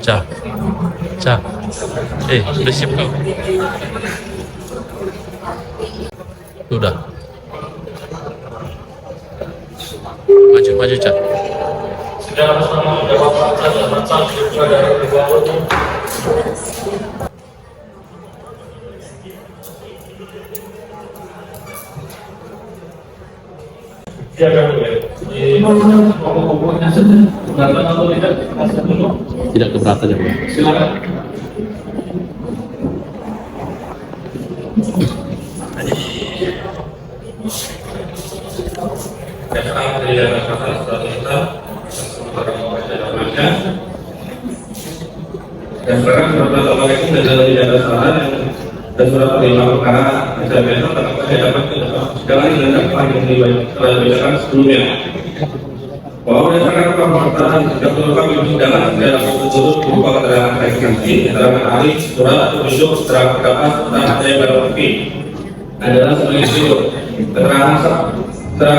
Cak, Cak, udah siap kau? Udah. Maju, Cak. Sudah bersama Bapak dan Bapak juga dari Bawah. Silakan pokok-pokoknya saja. Keberatan atau tidak? Tidak keberatan ya, Pak. Silakan. Sekarang dari masalah surat kita, orang membaca dalamnya. Dan sekarang surat Assalamualaikum dan dalam tidak ada salah dan surat terima perkara bisa besok tetap saja dapat segala yang dapat yang dibacakan sebelumnya. Bahwa berdasarkan perkataan tidak terungkap di persidangan tidak dapat turut berupa keterangan saksi, keterangan ahli, surat atau bentuk keterangan pendapat dan ada yang barang bukti adalah sebagai berikut. Keterangan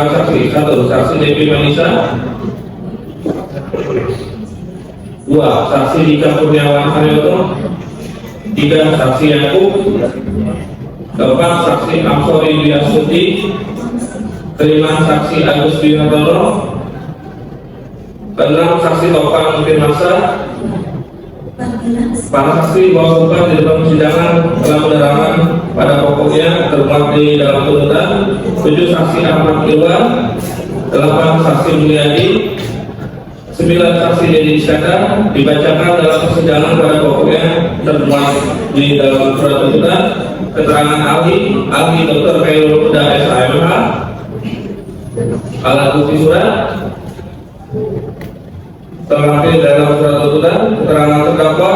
saksi: 1. Saksi Devi Manisa. 2. Saksi Dika Kurniawan Haryoto. 3. Saksi Yakub. 4. Saksi Amsori Biasuti. 5. Saksi Agus Biotono. 6. Saksi Topan Firmansa. Para saksi bahwa bukan di dalam persidangan telah menerangkan pada pokoknya termuat di dalam tuntutan. 7. Saksi Ahmad Iwan. 8. Saksi Mulyadi. 9. Saksi Dedi Isyaka dibacakan dalam persidangan pada pokoknya termuat di dalam surat tuntutan. Keterangan ahli Dr. Khairul Huda SHMH, alat bukti surat terlampir dalam surat tuntutan. Keterangan terdakwa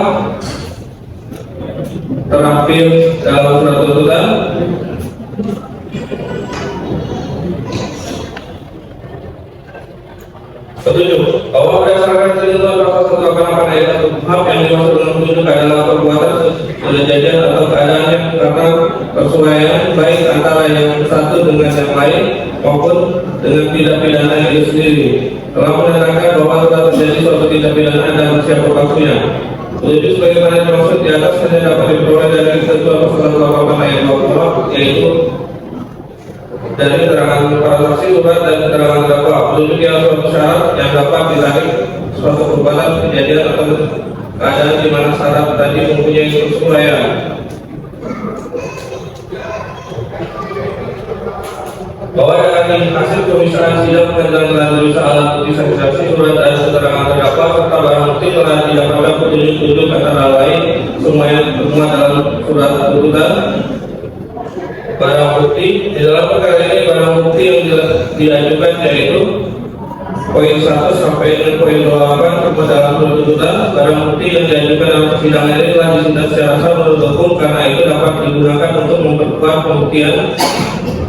terlampir dalam surat tuntutan. Ketujuh, bahwa berdasarkan ketentuan pasal 188 ayat 1 KUHP yang dimaksud dengan petunjuk adalah perbuatan kejadian atau keadaan yang karena persuaian baik antara yang satu dengan yang lain maupun dengan tindak pidana itu sendiri telah menerangkan bahwa telah terjadi suatu tindak pidana dan siapa pelakunya. Ketujuh, sebagaimana dimaksud di atas hanya dapat diperoleh dari ketentuan pasal 188 ayat 2 KUHP, yaitu dari keterangan para saksi, surat dan keterangan terdakwa. Petunjuk yang suatu syarat yang dapat ditarik suatu perbuatan kejadian atau keadaan di mana syarat tadi mempunyai kesesuaian. Bahwa dari hasil pemeriksaan sidang dan telah diperiksa alat bukti saksi, surat dan keterangan terdakwa serta barang bukti telah didapatkan petunjuk-petunjuk antara lain semuanya termuat dalam surat tuntutan. Barang bukti di dalam perkara ini, barang bukti yang diajukan yaitu poin 1 sampai dengan poin 28 dalam surat tuntutan. Barang bukti yang diajukan dalam persidangan ini telah disita secara sah menurut hukum karena itu dapat digunakan untuk memperkuat pembuktian.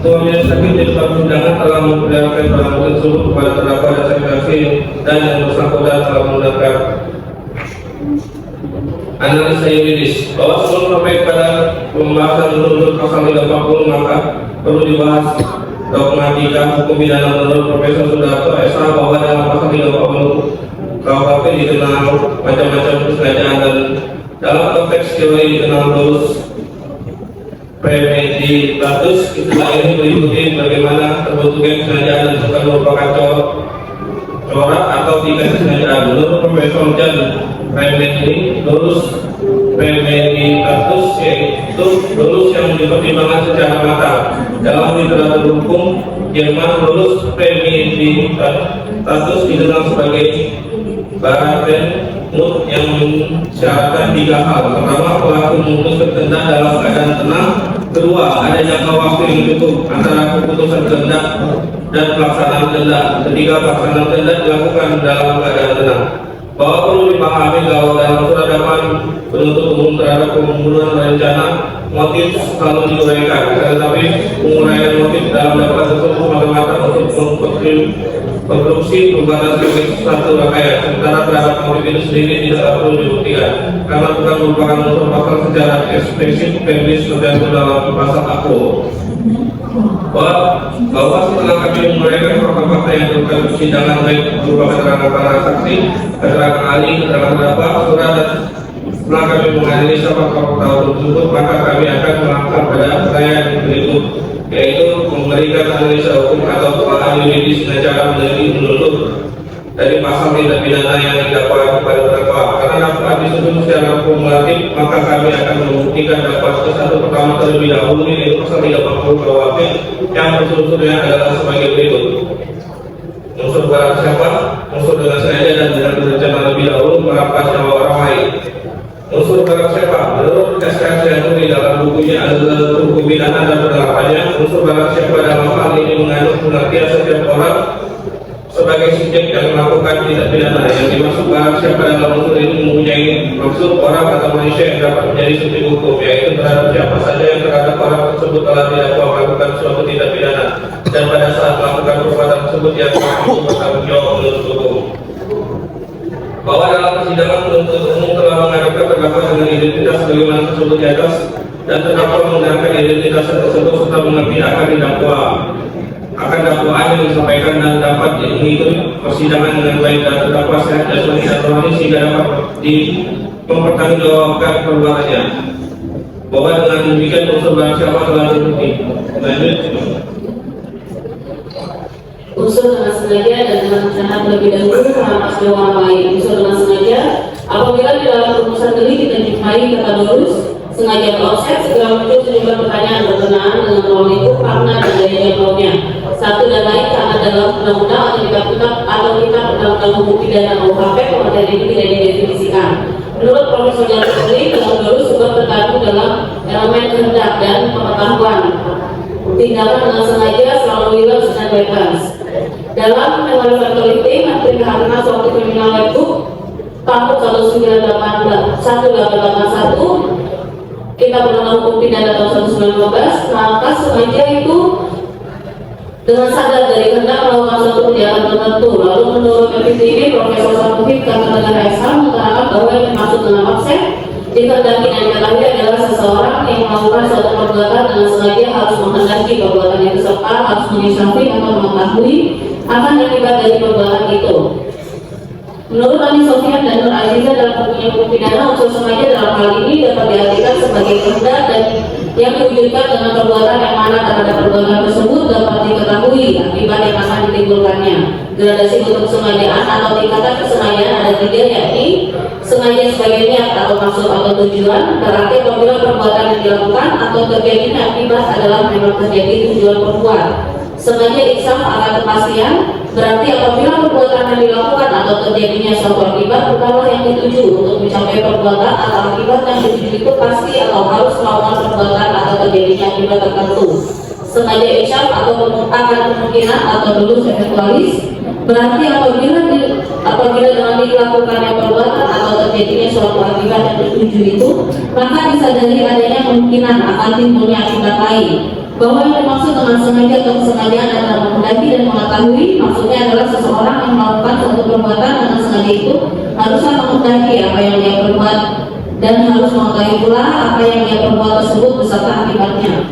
Ketua Majelis Hakim di depan persidangan telah memperlihatkan barang bukti tersebut kepada terdakwa dan saksi dan yang bersangkutan telah menggunakan analisa yuridis bahwa sebelum sampai pada pembahasan menurut pasal 340 maka perlu dibahas dogmatika hukum pidana menurut Profesor Sudarto SH bahwa dalam pasal 340 KUHP dikenal macam-macam kesengajaan dan dalam konteks teori dikenal terus premeditatus. Istilah ini meliputi bagaimana terbentuknya kesengajaan dan bukan merupakan corak atau tidak kesengajaan. Menurut Profesor Jan Remedi, lulus premeditatus yaitu lulus yang dipertimbangkan secara matang. Dalam literatur hukum Jerman, lulus premeditatus dikenal sebagai Baraten Mut yang mensyaratkan 3 hal. Pertama, pelaku memutuskan kehendak dalam keadaan tenang. Kedua, ada jangka waktu yang cukup antara keputusan kehendak dan pelaksanaan kehendak. Ketiga, pelaksanaan kehendak dilakukan dalam keadaan tenang. Bahwa perlu dipahami bahwa dalam surat dakwaan penuntut umum terhadap pembunuhan berencana motif selalu diuraikan, tetapi penguraian motif dalam dakwaan tersebut semata-mata untuk konstruksi perbuatan sebagai suatu rangkaian, sementara terhadap motif itu sendiri tidak perlu dibuktikan karena bukan merupakan unsur pasal secara eksplisit teknis tertentu dalam pasal aku. bahwa setelah kami menguraikan fakta-fakta yang terungkap di persidangan baik berupa keterangan para saksi, keterangan ahli, keterangan terdakwa, surat dan setelah kami menganalisa fakta-fakta tersebut, maka kami akan melangkah pada pertanyaan yang berikut, yaitu memberikan analisa hukum atau pengalaman yuridis dengan cara menuntut dari pasal tindak pidana yang didakwa kepada terdakwa. Karena dapat disusun secara kumulatif, maka kami akan membuktikan dakwaan ke-1 pertama terlebih dahulu, yaitu pasal 30 KUHP yang berunsurnya adalah sebagai berikut: unsur barang siapa, unsur dengan sengaja dan dengan berencana lebih dahulu merampas nyawa orang lain. Unsur barang siapa, menurut SKS yang di dalam bukunya adalah hukum pidana dan penerapannya. Unsur barang siapa dalam hal ini mengandung pengertian setiap orang sebagai subjek yang melakukan tindak pidana. Yang dimaksud barang siapa dalam unsur ini mempunyai maksud orang atau manusia yang dapat menjadi subjek hukum, yaitu terhadap siapa saja yang terhadap orang tersebut telah didakwa melakukan suatu tindak pidana dan pada saat melakukan perbuatan tersebut yang bertanggung jawab menurut hukum. Bahwa dalam persidangan penuntut umum telah menghadapkan terdakwa dengan identitas sebagaimana tersebut di atas, dan terdakwa menggunakan identitas tersebut serta mengerti akan dakwaan yang disampaikan dan dapat mengikuti persidangan dengan baik, dan terdakwa sehat jasmani dan rohani sehingga dapat mempertanggungjawabkan perbuatannya. Bahwa dengan demikian unsur barang siapa telah terbukti. Lanjut. Unsur dengan sengaja dan dengan rencana terlebih dahulu merampas nyawa orang lain. Unsur dengan sengaja apabila di dalam rumusan delik ditentukan kata lurus sengaja offset, segera muncul sejumlah pertanyaan berkenaan dengan lawan itu, karena dan daya jawabnya. Satu dan lain karena dalam undang-undang atau kitab undang-undang hukum pidana KUHP pengertian ini tidak didefinisikan. Menurut Profesor Jantri, dalam lurus sebab terkandung dalam elemen kehendak dan pengetahuan. Tindakan dengan sengaja selalu bebas dan bebas. Dalam Memori Fatality, Menteri Kehadiran Suatu Kriminal Webbook tahun 1881, kita Undang-Undang Hukum Pidana tahun 1915, maka sengaja itu dengan sadar dari kehendak melakukan suatu kejahatan tertentu. Lalu menurut PPTV, Profesor Sarmufi Kartanegara SH mengatakan bahwa yang dimaksud dengan offset dikehendaki dan diketahui adalah seseorang yang melakukan suatu perbuatan dengan sengaja harus menghendaki perbuatan itu serta harus menyikapi atau mengetahui akan akibat dari perbuatan itu. Menurut Ani Sofyan dan Nur Aziza dalam bukunya Hukum Pidana, unsur sengaja dalam hal ini dapat diartikan sebagai kehendak dan yang diwujudkan dengan perbuatan yang mana terhadap perbuatan tersebut dapat diketahui akibat yang akan ditimbulkannya. Gradasi bentuk sengajaan atau tingkatan kesengajaan ada 3, yakni sengaja sebagai niat atau maksud atau tujuan. Berarti apabila perbuatan yang dilakukan atau terjadinya akibat adalah memang terjadi tujuan perbuatan. Sengaja insaf akan kepastian, berarti apabila perbuatan yang dilakukan atau terjadinya suatu akibat bukanlah yang dituju. Untuk mencapai perbuatan atau akibat yang dituju itu pasti atau harus melakukan perbuatan atau terjadinya akibat tertentu. Sengaja insaf atau akan kemungkinan atau dulu eventualis, berarti apabila dengan dilakukannya perbuatan atau terjadinya suatu akibat yang dituju itu, maka disadari adanya kemungkinan akan timbulnya akibat lain. Bahwa yang dimaksud dengan sengaja atau kesengajaan adalah menghendaki dan mengetahui, maksudnya adalah seseorang yang melakukan suatu perbuatan dengan sengaja itu haruslah menghendaki apa yang dia perbuat dan harus mengetahui pula apa yang dia perbuat tersebut beserta akibatnya.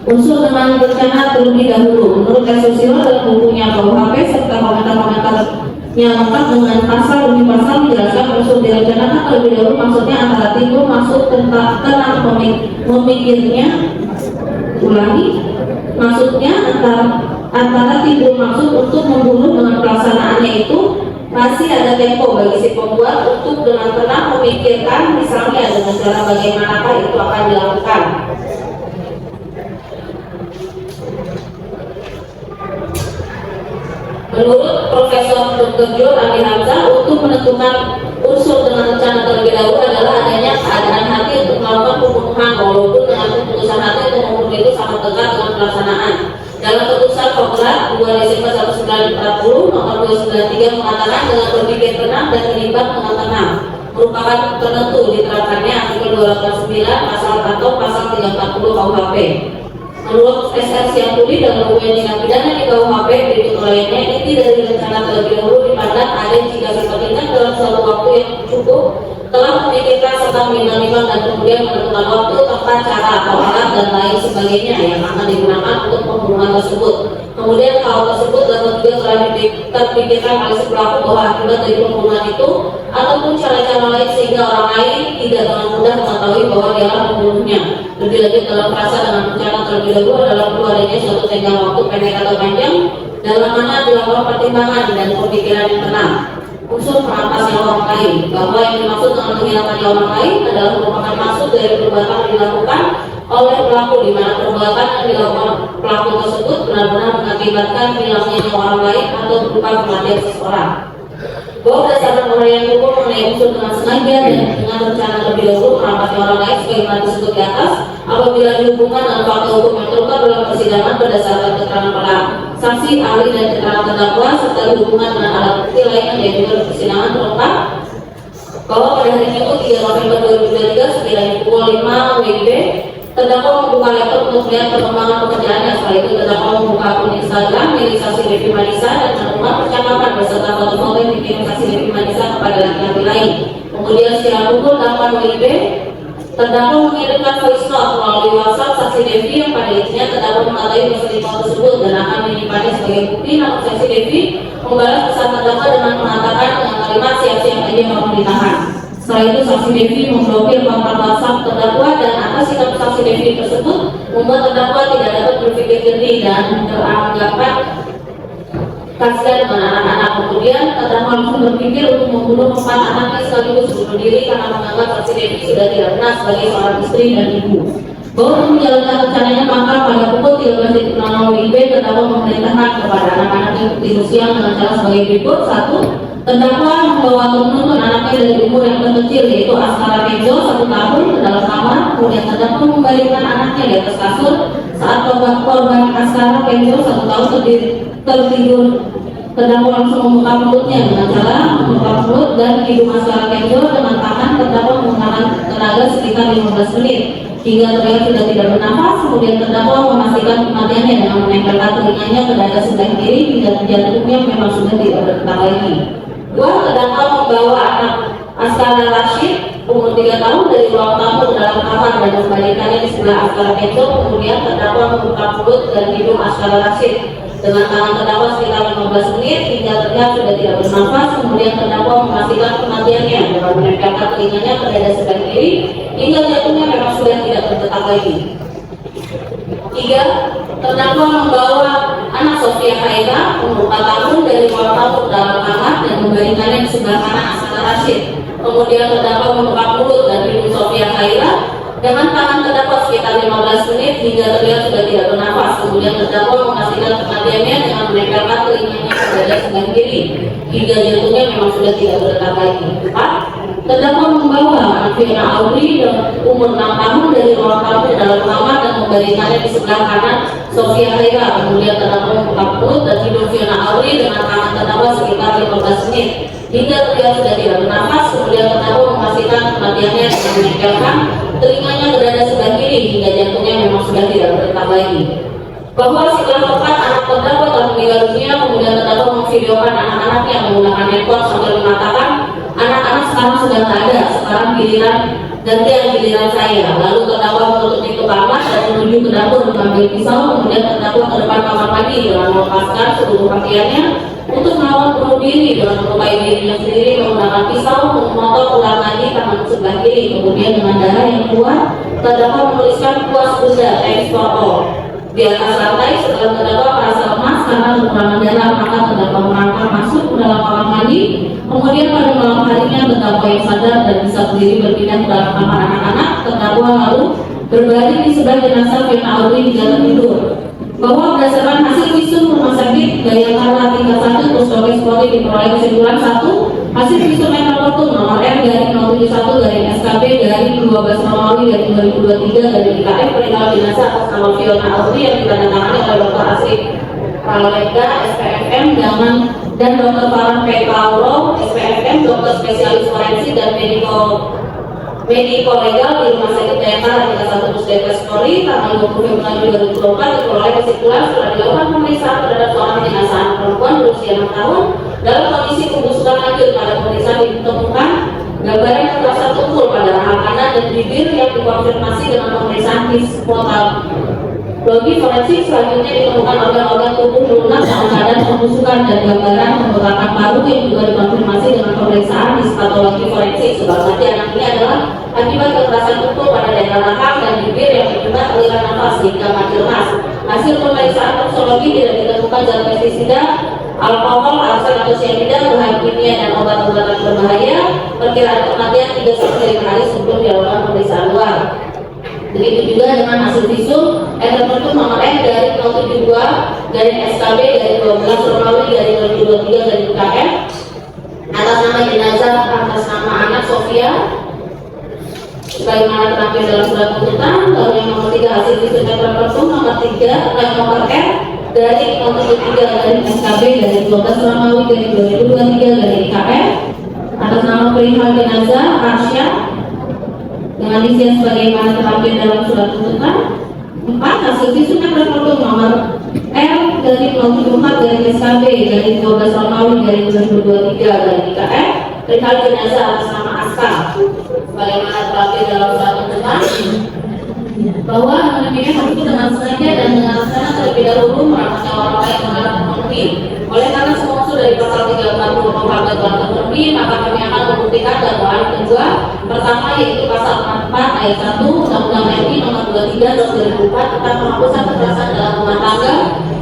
Unsur dengan berencana terlebih dahulu. Menurut Kasusilo dalam bukunya KUHP serta komentar-komentarnya lengkap dengan pasal demi pasal menjelaskan unsur direncanakan terlebih dahulu, maksudnya antara timbul maksud tentang memikirnya. Maksudnya antara timbul maksud untuk membunuh dengan pelaksanaannya itu masih ada tempo bagi si pembuat untuk dengan tenang memikirkan misalnya dengan cara bagaimanakah itu akan dilakukan. Menurut Profesor Dr. John Andi Hamzah, untuk menentukan unsur dengan rencana terlebih dahulu adalah adanya keadaan hati untuk melakukan pembunuhan, walaupun dengan keputusan hati untuk membunuh itu sangat dekat dengan pelaksanaan. Dalam keputusan Kongres 2 Desember 1940 nomor 293 mengatakan dengan berpikir tenang dan terlibat dengan tenang merupakan tertentu diterapkannya artikel 209 pasal atau pasal 340 KUHP. Menurut SR Siantuli dalam buku tindak pidana di KUHP berikut lainnya, inti dari rencana terlebih dahulu dipandang ada jika si penindak dalam suatu waktu yang cukup telah memikirkan serta menimbang dan kemudian menentukan waktu, tempat, cara atau alat dan lain sebagainya yang akan digunakan untuk pembunuhan tersebut. Kemudian hal tersebut dan juga telah terpikirkan oleh si pelaku bahwa akibat dari pembunuhan itu ataupun cara-cara lain sehingga orang lain tidak dengan mudah mengetahui bahwa dialah pembunuhnya. Lebih lanjut dalam frasa dengan rencana terlebih dahulu adalah perlu adanya suatu tenggang waktu pendek atau panjang dalam mana dilakukan pertimbangan dan pemikiran yang tenang. Unsur merampas nyawa orang lain, bahwa yang dimaksud dengan menghilangkan nyawa orang lain adalah merupakan maksud dari perbuatan yang dilakukan oleh pelaku, di mana perbuatan yang dilakukan pelaku tersebut benar-benar mengakibatkan hilangnya nyawa orang lain atau berupa kematian seseorang. Bahwa berdasarkan uraian hukum mengenai unsur dengan sengaja dan dengan rencana lebih dahulu merampas nyawa orang lain sebagaimana disebut di atas, apabila dihubungkan dengan fakta hukum yang terungkap dalam persidangan berdasarkan keterangan para saksi, ahli dan keterangan terdakwa serta dihubungkan dengan alat bukti lainnya yang juga persidangan terungkap bahwa pada hari Minggu 3 November 2023 sekiranya pukul 5 WIB terdakwa membuka laptop untuk melihat perkembangan pekerjaannya. Setelah itu terdakwa membuka akun Instagram milik saksi Devi Manisa dan menemukan percakapan beserta foto-foto yang dikirim saksi Devi Manisa kepada laki-laki lain. Kemudian sekitar pukul 8 WIB terdakwa mengirimkan voice note melalui WhatsApp saksi Devi yang pada intinya terdakwa mengetahui perselingkuhan tersebut dan akan menyimpannya sebagai bukti. Namun saksi Devi membalas pesan terdakwa dengan mengatakan dengan kalimat siap-siap aja mau ditahan. Setelah itu saksi Devi memblokir kontak WhatsApp terdakwa dan atas sikap saksi Devi tersebut membuat terdakwa tidak dapat berpikir jernih dan beranggapan kasihan dengan anak-anak. Kemudian terdakwa langsung berpikir untuk membunuh 4 anaknya sekaligus bunuh diri karena menganggap saksi Devi sudah tidak benar sebagai seorang istri dan ibu. Bahwa untuk menjalankan rencananya maka pada pukul 13.00 WIB terdakwa memerintahkan kepada anak-anak yang tidur siang dengan cara sebagai berikut. 1. Terdakwa membawa atau menuntun anaknya dari umur yang terkecil yaitu Askara Kenzo 1 tahun ke dalam kamar. Kemudian terdakwa membaringkan anaknya di atas kasur saat korban Askara Kenzo 1 tahun tertidur. Terdakwa langsung membuka mulutnya dengan cara membuka mulut dan hidung Askara Kenzo dengan tangan. Terdakwa menggunakan tenaga sekitar 15 menit hingga terlihat sudah tidak bernafas. Kemudian terdakwa memastikan kematiannya dengan menempelkan telinganya ke dada sebelah kiri hingga jantungnya memang sudah tidak berdetak lagi. 2. Terdakwa membawa anak Askara Rashid umur 3 tahun dari ruang tamu ke dalam kamar dan membalikannya di sebelah Askara Kenzo. Kemudian terdakwa membuka mulut dan hidung Askara Rashid dengan tangan terdakwa sekitar 15 menit hingga terlihat sudah tidak bernafas. Kemudian terdakwa memastikan kematiannya dengan menempelkan telinganya ke dada sebelah kiri hingga jantungnya memang sudah tidak berdetak lagi. 3. Terdakwa membawa anak Sofia Haira umur 4 tahun dari ruang tamu ke dalam kamar dan membaringkannya di sebelah kanan Askara Rashid. Kemudian terdakwa membuka mulut dan hidung Sofia Haira dengan tangan terdakwa sekitar 15 menit hingga terlihat sudah tidak bernafas. Kemudian terdakwa memastikan kematiannya dengan menempelkan telinganya ke dada sebelah kiri hingga jantungnya memang sudah tidak berdetak lagi. 4. Terdakwa membawa anak Fiona Audrey umur 6 tahun dari ruang tamu ke dalam kamar dan membaringkannya di sebelah kanan Sofia Haira. Kemudian terdakwa membuka mulut dan hidung Fiona Audrey dengan tangan terdakwa sekitar 15 menit hingga terlihat sudah tidak bernafas. Kemudian terdakwa memastikan kematiannya dengan menempelkan telinganya ke dada sebelah kiri hingga jantungnya memang sudah tidak berdetak lagi. Bahwa setelah 4 anak terdakwa telah meninggal dunia, kemudian terdakwa memvideokan anak-anaknya menggunakan handphone sambil mengatakan, anak-anak sekarang sudah tidak ada, sekarang giliran saya. Lalu terdakwa menutup pintu kamar dan menuju ke dapur mengambil pisau. Kemudian terdakwa ke depan kamar mandi dengan melepaskan seluruh pakaiannya untuk melawan bunuh diri dengan melukai dirinya sendiri menggunakan pisau, memotong ular nadi tangan sebelah kiri. Kemudian dengan darah yang keluar, terdakwa menuliskan puas bunda thanks for all di atas lantai. Setelah terdakwa merasa lemas karena kekurangan darah, maka terdakwa merangkak masuk ke dalam kamar mandi. Kemudian pada malam harinya terdakwa yang sadar dan bisa berdiri berpindah ke dalam kamar anak-anak. Terdakwa lalu berbaring di sebelah jenazah Fiona Audrey di jalan tidur. Bahwa berdasarkan hasil visum rumah sakit Bayangkara tingkat 1 Puskesmas Polri diperoleh kesimpulan 1. Hasil visum Metropolitan nomor R/071/SKB/12 Romawi dari 2023 dari IKF perihal jenazah atas nama Fiona Audrey yang ditandatangani oleh Dr. Asri Pralega SPFM dan Dr. Farhan P. Paulo SPFM dokter spesialis forensik dan mediko legal di Rumah Sakit Bayangkara tingkat 1 Puskesmas Polri tanggal 20 Februari 2024 diperoleh kesimpulan setelah dilakukan pemeriksaan terhadap seorang jenazah anak perempuan berusia 6 tahun dalam kondisi pembusukan lanjut. Pada pemeriksaan ditemukan gambaran kekerasan tumpul pada rahang kanan dan bibir yang dikonfirmasi dengan pemeriksaan histopatologi forensik. Selanjutnya ditemukan organ-organ tubuh lunak dalam keadaan pembusukan dan gambaran pembekakan paru yang juga dikonfirmasi dengan pemeriksaan histopatologi forensik. Sebab mati anak ini adalah akibat kekerasan tumpul pada daerah rahang dan bibir yang akibat aliran nafas hingga mati lemas. Hasil pemeriksaan toksologi tidak ditemukan zat pestisida, alkohol, arsen atau cyanida, bahan kimia dan obat-obatan berbahaya. Perkiraan kematian 3-5 hari sebelum dilakukan pemeriksaan luar. Begitu juga dengan hasil visum terbentuk nomor F dari 072 dari SKB dari 12 Romawi dari 2023 dari UKM atas nama jenazah atas nama anak Sofia sebagaimana terakhir dalam surat tuntutan. Lalu yang nomor 3 hasil visum terbentuk nomor 3 nomor F dari 073 dari SKB dari 12 Romawi dari 2023 dari UKM atas nama perihal jenazah Arsya dengan isian sebagaimana terakhir dalam surat tuntutan. 4 hasil visum yang terbentuk nomor R dari 074 dari SKB dari 12 Romawi dari 2023 dari IKF perihal jenazah atas nama Aska sebagaimana terakhir dalam surat tuntutan bahwa demikian tersebut dengan sengaja dan dengan rencana terlebih dahulu merangsang orang lain mengarah memenuhi. Oleh karena semua unsur dari pasal 340 KUHP telah terpenuhi, maka kami akan membuktikan dakwaan kedua. Pertama yaitu pasal 44 ayat 1 Undang-Undang RI nomor 23 tahun 2004 tentang penghapusan kekerasan dalam rumah tangga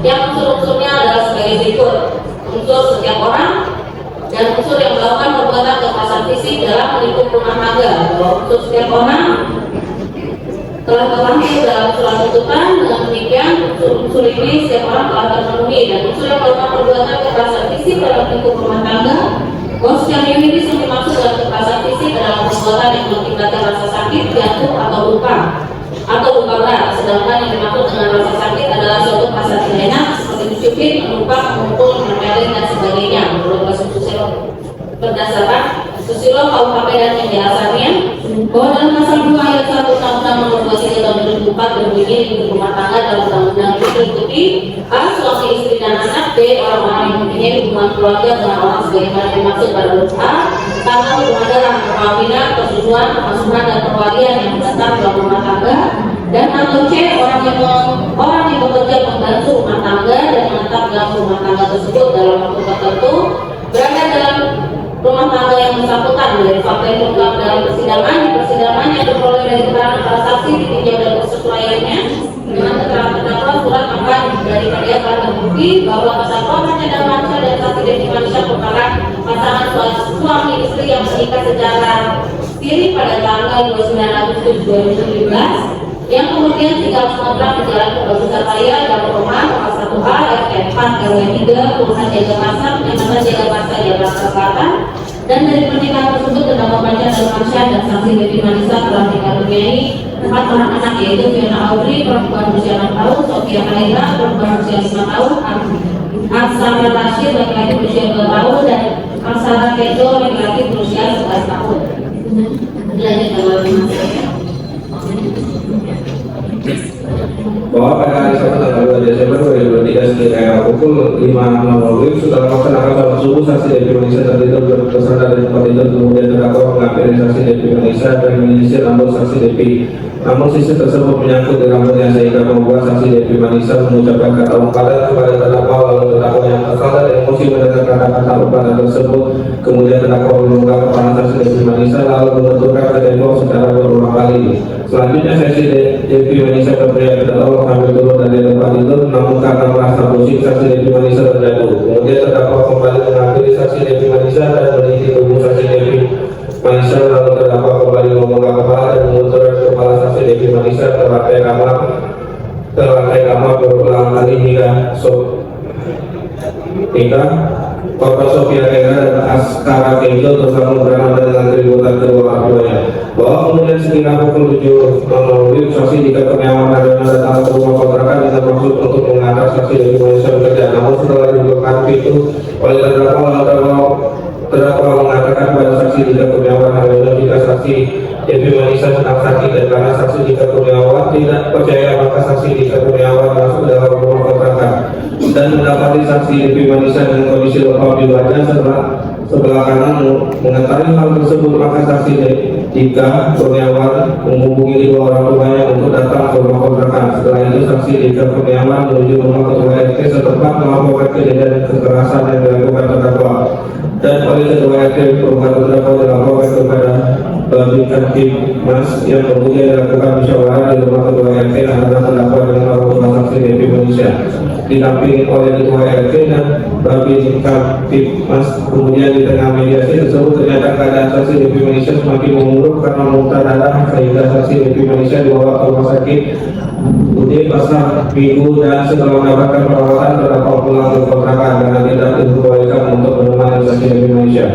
yang unsur-unsurnya adalah sebagai berikut: unsur setiap orang dan unsur yang melakukan perbuatan kekerasan fisik dalam lingkup rumah tangga. Bahwa unsur setiap orang telah terlangsung dalam surat tuntutan. Dengan demikian unsur ini setiap orang telah terpenuhi, dan unsur yang melakukan perbuatan kekerasan fisik dalam lingkup rumah tangga bahwa secara yuridis yang dimaksud dalam kekerasan fisik adalah perbuatan yang mengakibatkan rasa sakit, jatuh atau luka berat. Sedangkan yang dimaksud dengan rasa sakit adalah suatu perasaan tidak enak seperti mencubit, melupa, memukul, menempelin dan sebagainya menurut kasus susilo. Berdasarkan susilo KUHP dan yang diasalnya bahwa dalam pasal 2 ayat 1 Undang-Undang nomor 23 tahun 2004 berbunyi lingkup rumah tangga dalam undang-undang itu meliputi A. Suami istri dan anak, B. Orang-orang yang mempunyai hubungan keluarga dengan orang sebagaimana dimaksud pada huruf A, tanggal hubungan darah, perkawinan, persetujuan, pemasuhan dan perwalian yang menetap dalam rumah tangga, dan atau C. Orang yang bekerja membantu rumah tangga dan menetap dalam rumah tangga tersebut dalam waktu tertentu berada dalam rumah tangga yang bersangkutan. Dari fakta yang terungkap dalam persidangan, di persidangan yang diperoleh dari keterangan para saksi ditinjau dan persesuaiannya dengan keterangan terdakwa surat angkat dari karya telah terbukti bahwa terdakwa hanya dan Mansha dan saksi Devi Manisha merupakan pasangan suami istri yang menikah secara siri pada tanggal 29 Agustus 2017 yang kemudian tinggal mengontrak di Jalan Kebagusan Raya dan rumah nomor 1A RT 4 RW 3 Kelurahan Jagakarsa, Kecamatan Jagakarsa, Jakarta Selatan. Dan dari pernikahan tersebut terdakwa Mansha dan Mansha dan saksi Devi Manisha telah dikaruniai 4 orang anak, yaitu Fiona Audrey perempuan berusia 6 tahun, Sofia Kaira perempuan berusia 5 tahun, Aksara Rashid laki-laki berusia 2 tahun, dan Aksara Kejo laki-laki berusia 11 tahun. Bahwa pada hari Sabtu tanggal 2 Desember 2023 sekitar pukul 5.00 sudah melaksanakan sholat subuh, saksi Devi Manisha tertidur bersandar di tempat tidur, kemudian terdakwa menghampiri saksi Devi Manisha dan menyisir rambut saksi Devi. Namun sisir tersebut menyangkut di rambutnya sehingga membuat saksi Devi Manisha mengucapkan kata umpadan kepada terdakwa. Lalu terdakwa yang kesal dan emosi mendengar kata-kata umpadan tersebut. Kemudian terdakwa melungkap kepala saksi Devi Manisha lalu menuturkan ke tembok secara berulang kali. Selanjutnya saksi Devi Manisha berteriak terdakwa sambil turun dari tempat tidur, namun karena merasa pusing saksi Devi Manisha terjatuh. Kemudian terdakwa kembali menghampiri saksi Devi Manisha dan meniti tubuh saksi Devi Manisha, lalu terdakwa kembali membuka kepala dan memutarkan kepala saksi Devi Manisha ke lantai kamar berulang kali hingga Korban Sofia Kaira dan Askara Kejo bersama beranak dengan keributan kedua keduanya. Bahwa kemudian sekitar pukul 7.00 saksi Dika Kurniawan dan datang ke rumah kontrakan dengan maksud untuk mengantar saksi Devi Manisha bekerja. Namun setelah dibuka pintu oleh terdakwa mengatakan pada saksi Dika Kurniawan adalah jika saksi Devi Manisha sedang sakit, dan karena saksi Dika Kurniawan tidak percaya maka saksi Dika Kurniawan masuk dalam rumah kontrakan dan mendapati saksi Devi Manisha dengan kondisi lemah di wajah sebelah kanan mengetahui hal tersebut, maka saksi Dika Kurniawan menghubungi kedua orang tuanya untuk datang ke rumah kontrakan. Setelah itu saksi Dika Kurniawan menuju rumah ketua RT setempat melaporkan kejadian kekerasan yang dilakukan terdakwa, dan oleh ketua RT rumah terdakwa dilaporkan kepada Babin Kamtibmas yang kemudian dilakukan musyawarah di rumah ketua RT antara terdakwa dengan orang tua saksi DP Indonesia, didampingi oleh ketua RT dan Babin Kamtibmas. Kemudian di tengah mediasi tersebut ternyata keadaan saksi DP Indonesia semakin memburuk karena muntah darah, sehingga saksi DP Indonesia dibawa ke rumah sakit UD Pasar Minggu, dan setelah mendapatkan perawatan terdakwa pulang ke kontrakan karena tidak diperbolehkan untuk menemani saksi DP Indonesia.